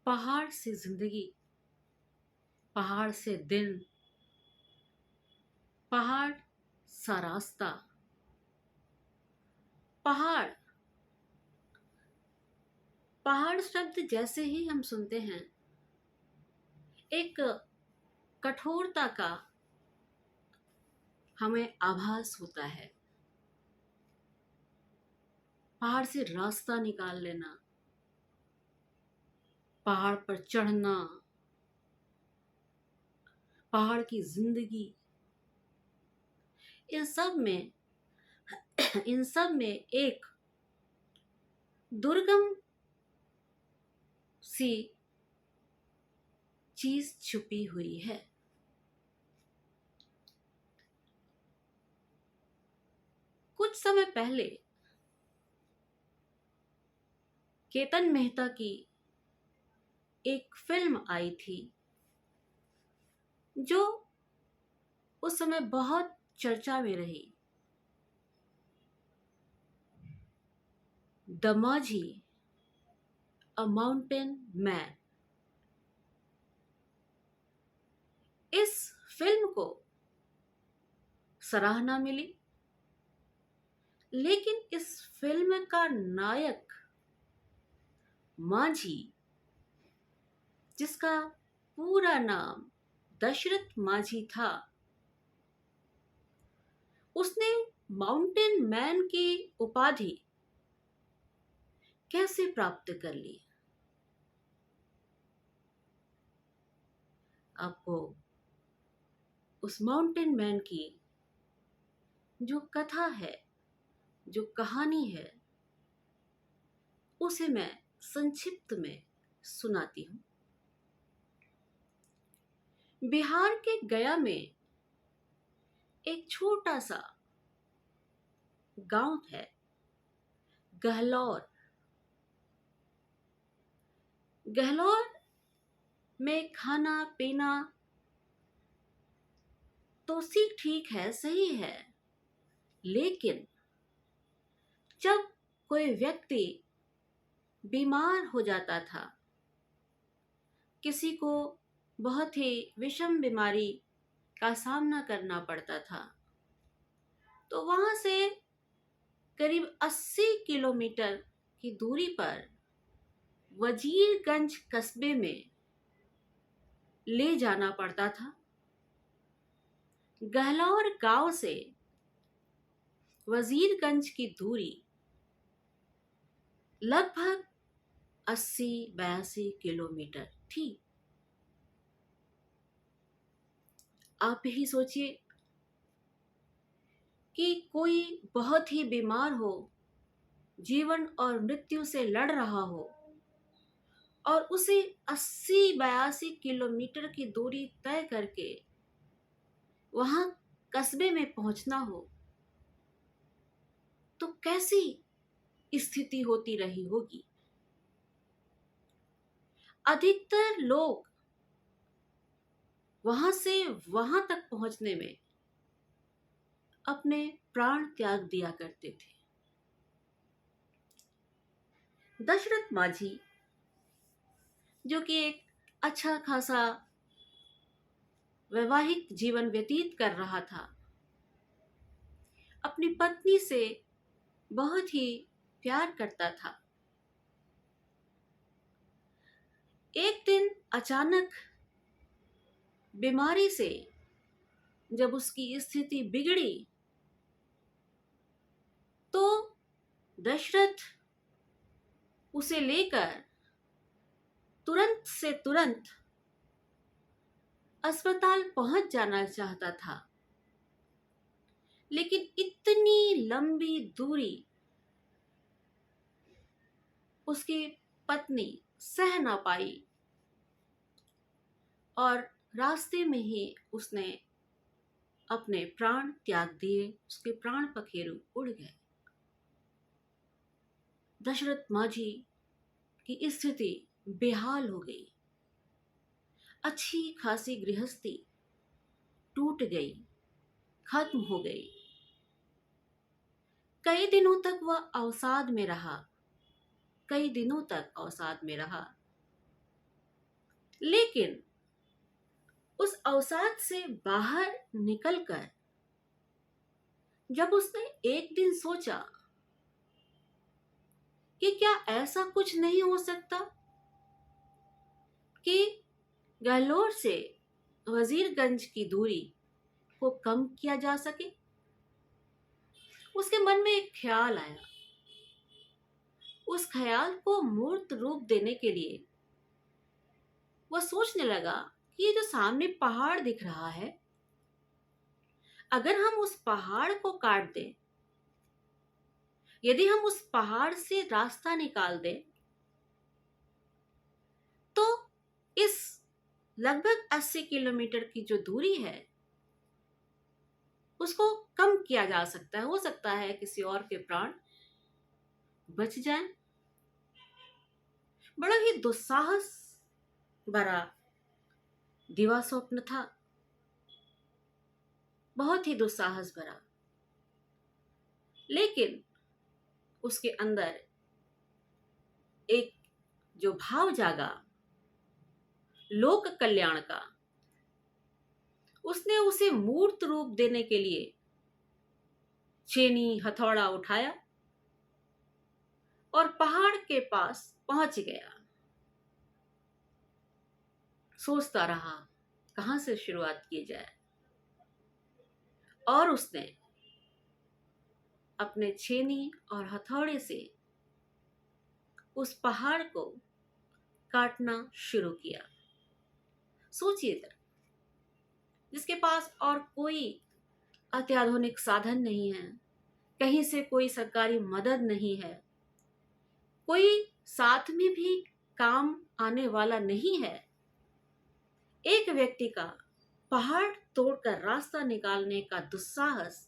पहाड़ से जिंदगी, पहाड़ से दिन, पहाड़ सा रास्ता। पहाड़, पहाड़ शब्द जैसे ही हम सुनते हैं, एक कठोरता का हमें आभास होता है। पहाड़ से रास्ता निकाल लेना, पहाड़ पर चढ़ना, पहाड़ की जिंदगी, इन सब में इन सब में एक दुर्गम सी चीज छुपी हुई है। कुछ समय पहले केतन मेहता की एक फिल्म आई थी जो उस समय बहुत चर्चा में रही। द माझी, अ माउंटेन मैन। इस फिल्म को सराहना मिली, लेकिन इस फिल्म का नायक माझी, जिसका पूरा नाम दशरथ माझी था, उसने माउंटेन मैन की उपाधि कैसे प्राप्त कर ली? आपको उस माउंटेन मैन की जो कथा है, जो कहानी है, उसे मैं संक्षिप्त में सुनाती हूँ। बिहार के गया में एक छोटा सा गांव है, गहलौर। गहलौर में खाना पीना तो ठीक है, सही है, लेकिन जब कोई व्यक्ति बीमार हो जाता था, किसी को बहुत ही विषम बीमारी का सामना करना पड़ता था, तो वहां से करीब 80 किलोमीटर की दूरी पर वजीरगंज कस्बे में ले जाना पड़ता था। गहलौर गांव से वजीरगंज की दूरी लगभग 80-82 किलोमीटर थी। आप ही सोचिए कि कोई बहुत ही बीमार हो, जीवन और मृत्यु से लड़ रहा हो, और उसे 80-82 किलोमीटर की दूरी तय करके वहां कस्बे में पहुंचना हो, तो कैसी स्थिति होती रही होगी। अधिकतर लोग वहां से वहां तक पहुंचने में अपने प्राण त्याग दिया करते थे। दशरथ माझी, जो कि एक अच्छा खासा वैवाहिक जीवन व्यतीत कर रहा था, अपनी पत्नी से बहुत ही प्यार करता था। एक दिन अचानक बीमारी से जब उसकी स्थिति बिगड़ी, तो दशरथ उसे लेकर तुरंत से तुरंत अस्पताल पहुंच जाना चाहता था, लेकिन इतनी लंबी दूरी उसकी पत्नी सह ना पाई और रास्ते में ही उसने अपने प्राण त्याग दिए। उसके प्राण पखेरु उड़ गए। दशरथ माझी की स्थिति बेहाल हो गई। अच्छी खासी गृहस्थी टूट गई, खत्म हो गई। कई दिनों तक वह अवसाद में रहा, कई दिनों तक अवसाद में रहा। लेकिन उस अवसाद से बाहर निकलकर जब उसने एक दिन सोचा कि क्या ऐसा कुछ नहीं हो सकता कि गहलोर से वजीरगंज की दूरी को कम किया जा सके, उसके मन में एक ख्याल आया। उस ख्याल को मूर्त रूप देने के लिए वह सोचने लगा कि ये जो सामने पहाड़ दिख रहा है, अगर हम उस पहाड़ को काट दें, यदि हम उस पहाड़ से रास्ता निकाल दें, तो इस लगभग 80 किलोमीटर की जो दूरी है उसको कम किया जा सकता है। हो सकता है किसी और के प्राण बच जाएं। बड़ा ही दुस्साहस भरा दिवा स्वप्न था, बहुत ही दुस्साहस भरा, लेकिन उसके अंदर एक जो भाव जागा लोक कल्याण का, उसने उसे मूर्त रूप देने के लिए छेनी हथौड़ा उठाया और पहाड़ के पास पहुंच गया। सोचता रहा कहां से शुरुआत की जाए, और उसने अपने छेनी और हथौड़े से उस पहाड़ को काटना शुरू किया। सोचिए जरा, जिसके पास और कोई अत्याधुनिक साधन नहीं है, कहीं से कोई सरकारी मदद नहीं है, कोई साथ में भी काम आने वाला नहीं है, एक व्यक्ति का पहाड़ तोड़कर रास्ता निकालने का दुस्साहस,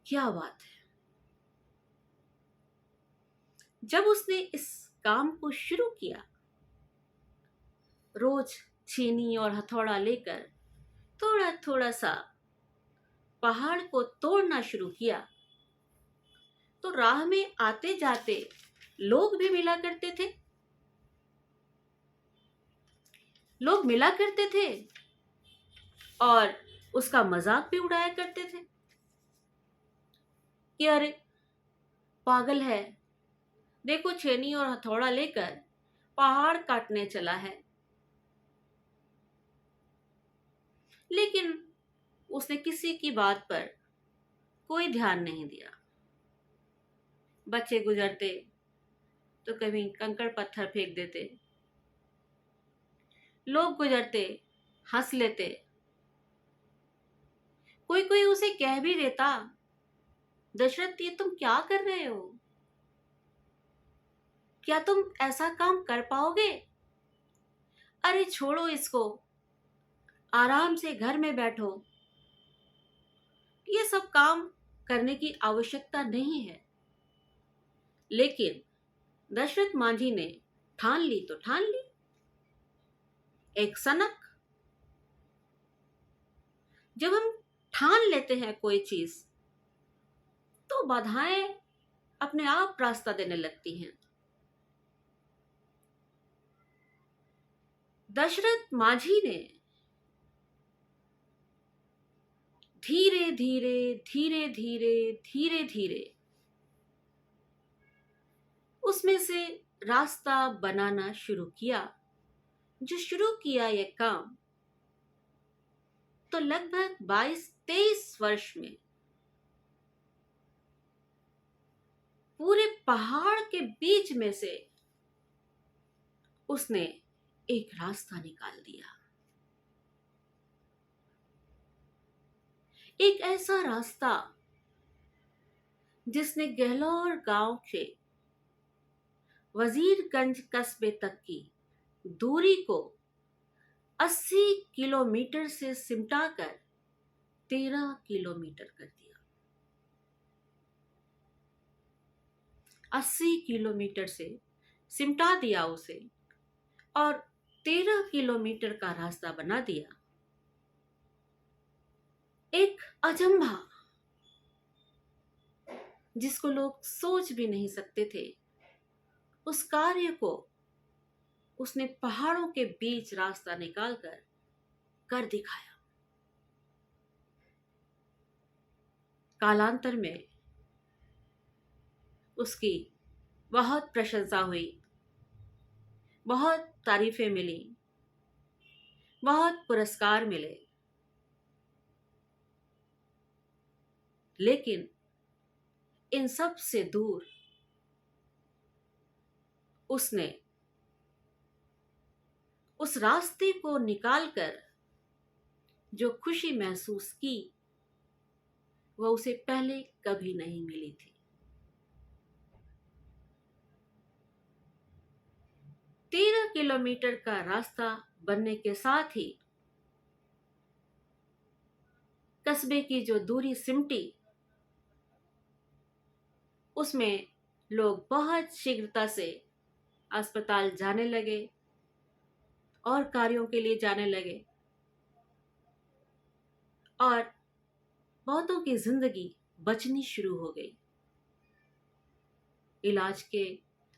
क्या बात है। जब उसने इस काम को शुरू किया, रोज छेनी और हथौड़ा लेकर थोड़ा थोड़ा सा पहाड़ को तोड़ना शुरू किया, तो राह में आते जाते लोग भी मिला करते थे। लोग मिला करते थे और उसका मजाक भी उड़ाया करते थे कि अरे पागल है, देखो छेनी और हथौड़ा लेकर पहाड़ काटने चला है। लेकिन उसने किसी की बात पर कोई ध्यान नहीं दिया। बच्चे गुजरते तो कभी कंकड़ पत्थर फेंक देते, लोग गुजरते हंस लेते, कोई कोई उसे कह भी देता, दशरथ ये तुम क्या कर रहे हो, क्या तुम ऐसा काम कर पाओगे, अरे छोड़ो इसको, आराम से घर में बैठो, ये सब काम करने की आवश्यकता नहीं है। लेकिन दशरथ मांझी ने ठान ली तो ठान ली। एक सनक, जब हम ठान लेते हैं कोई चीज, तो बाधाएं अपने आप रास्ता देने लगती हैं। दशरथ मांझी ने धीरे धीरे धीरे धीरे धीरे धीरे उसमें से रास्ता बनाना शुरू किया। जो शुरू किया यह काम, तो लगभग 22-23 वर्ष में पूरे पहाड़ के बीच में से उसने एक रास्ता निकाल दिया। एक ऐसा रास्ता जिसने गहलोर गांव से वजीरगंज कस्बे तक की दूरी को 80 किलोमीटर से सिमटाकर 13 किलोमीटर कर दिया। 80 किलोमीटर से सिमटा दिया उसे और 13 किलोमीटर का रास्ता बना दिया। एक अजंभा जिसको लोग सोच भी नहीं सकते थे, उस कार्य को उसने पहाड़ों के बीच रास्ता निकालकर कर दिखाया। कालांतर में उसकी बहुत प्रशंसा हुई, बहुत तारीफें मिली, बहुत पुरस्कार मिले, लेकिन इन सब से दूर उसने उस रास्ते को निकालकर जो खुशी महसूस की वह उसे पहले कभी नहीं मिली थी। 13 किलोमीटर का रास्ता बनने के साथ ही कस्बे की जो दूरी सिमटी, उसमें लोग बहुत शीघ्रता से अस्पताल जाने लगे और कार्यों के लिए जाने लगे और बहुतों की जिंदगी बचनी शुरू हो गई। इलाज के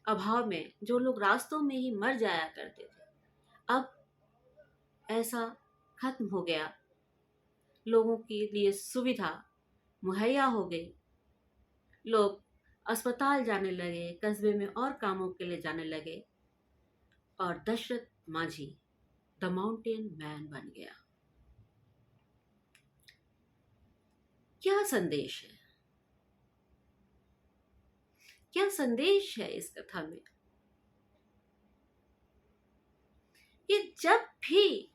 अभाव में जो लोग रास्तों में ही मर जाया करते थे, अब ऐसा खत्म हो गया। लोगों के लिए सुविधा मुहैया हो गई, लोग अस्पताल जाने लगे, कस्बे में और कामों के लिए जाने लगे और दशरथ माझी द माउंटेन मैन बन गया। क्या संदेश है, क्या संदेश है इस कथा में? कि जब भी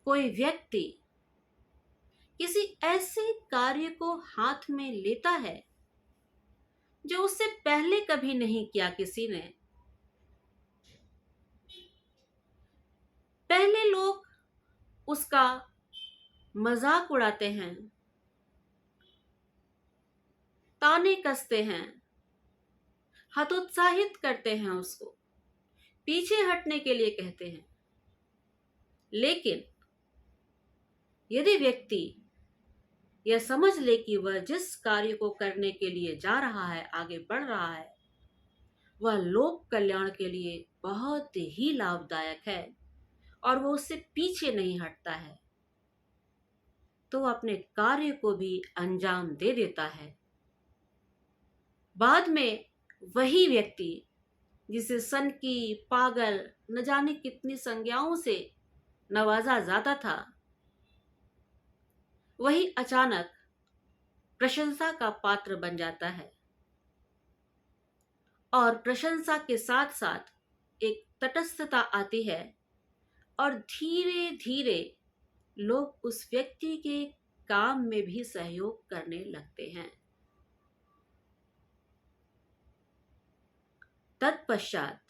कोई व्यक्ति किसी ऐसे कार्य को हाथ में लेता है जो उससे पहले कभी नहीं किया किसी ने, पहले लोग उसका मजाक उड़ाते हैं, ताने कसते हैं, हतोत्साहित करते हैं, उसको पीछे हटने के लिए कहते हैं। लेकिन यदि व्यक्ति यह समझ ले कि वह जिस कार्य को करने के लिए जा रहा है, आगे बढ़ रहा है, वह लोक कल्याण के लिए बहुत ही लाभदायक है और वो उससे पीछे नहीं हटता है, तो अपने कार्य को भी अंजाम दे देता है। बाद में वही व्यक्ति जिसे सन की, पागल, न जाने कितनी संज्ञाओं से नवाजा जाता था, वही अचानक प्रशंसा का पात्र बन जाता है और प्रशंसा के साथ साथ एक तटस्थता आती है और धीरे धीरे लोग उस व्यक्ति के काम में भी सहयोग करने लगते हैं। तत्पश्चात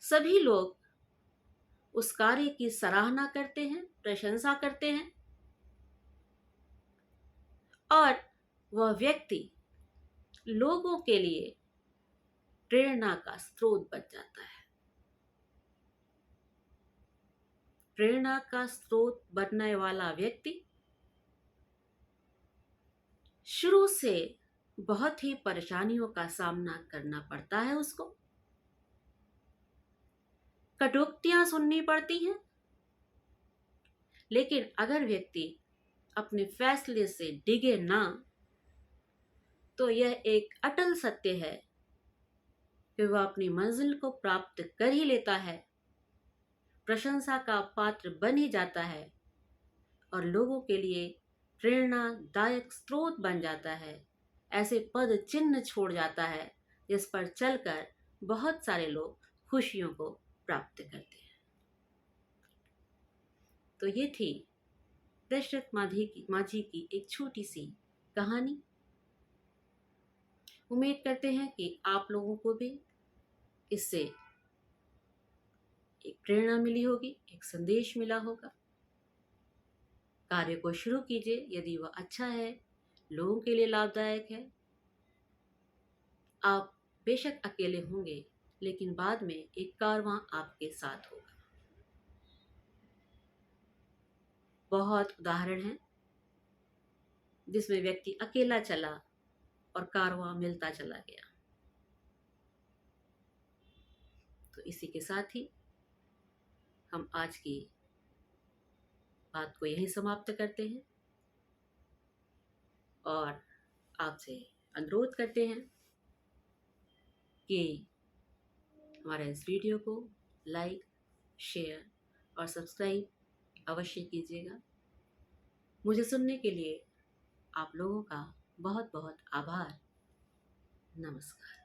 सभी लोग उस कार्य की सराहना करते हैं, प्रशंसा करते हैं और वह व्यक्ति लोगों के लिए प्रेरणा का स्रोत बन जाता है। प्रेरणा का स्रोत बनने वाला व्यक्ति शुरू से बहुत ही परेशानियों का सामना करना पड़ता है, उसको कटुक्तियां सुननी पड़ती हैं, लेकिन अगर व्यक्ति अपने फैसले से डिगे ना, तो यह एक अटल सत्य है कि वह अपनी मंजिल को प्राप्त कर ही लेता है, प्रशंसा का पात्र बन ही जाता है और लोगों के लिए प्रेरणादायक स्रोत बन जाता है। ऐसे पद चिन्ह छोड़ जाता है जिस पर चलकर बहुत सारे लोग खुशियों को प्राप्त करते हैं। तो ये थी दशरथ माझी की एक छोटी सी कहानी। उम्मीद करते हैं कि आप लोगों को भी इससे एक प्रेरणा मिली होगी, एक संदेश मिला होगा। कार्य को शुरू कीजिए, यदि वह अच्छा है, लोगों के लिए लाभदायक है। आप बेशक अकेले होंगे, लेकिन बाद में एक कारवां आपके साथ होगा। बहुत उदाहरण हैं जिसमें व्यक्ति अकेला चला और कारवां मिलता चला गया। तो इसी के साथ ही हम आज की बात को यहीं समाप्त करते हैं और आपसे अनुरोध करते हैं कि हमारे इस वीडियो को लाइक, शेयर और सब्सक्राइब अवश्य कीजिएगा। मुझे सुनने के लिए आप लोगों का बहुत बहुत आभार। नमस्कार।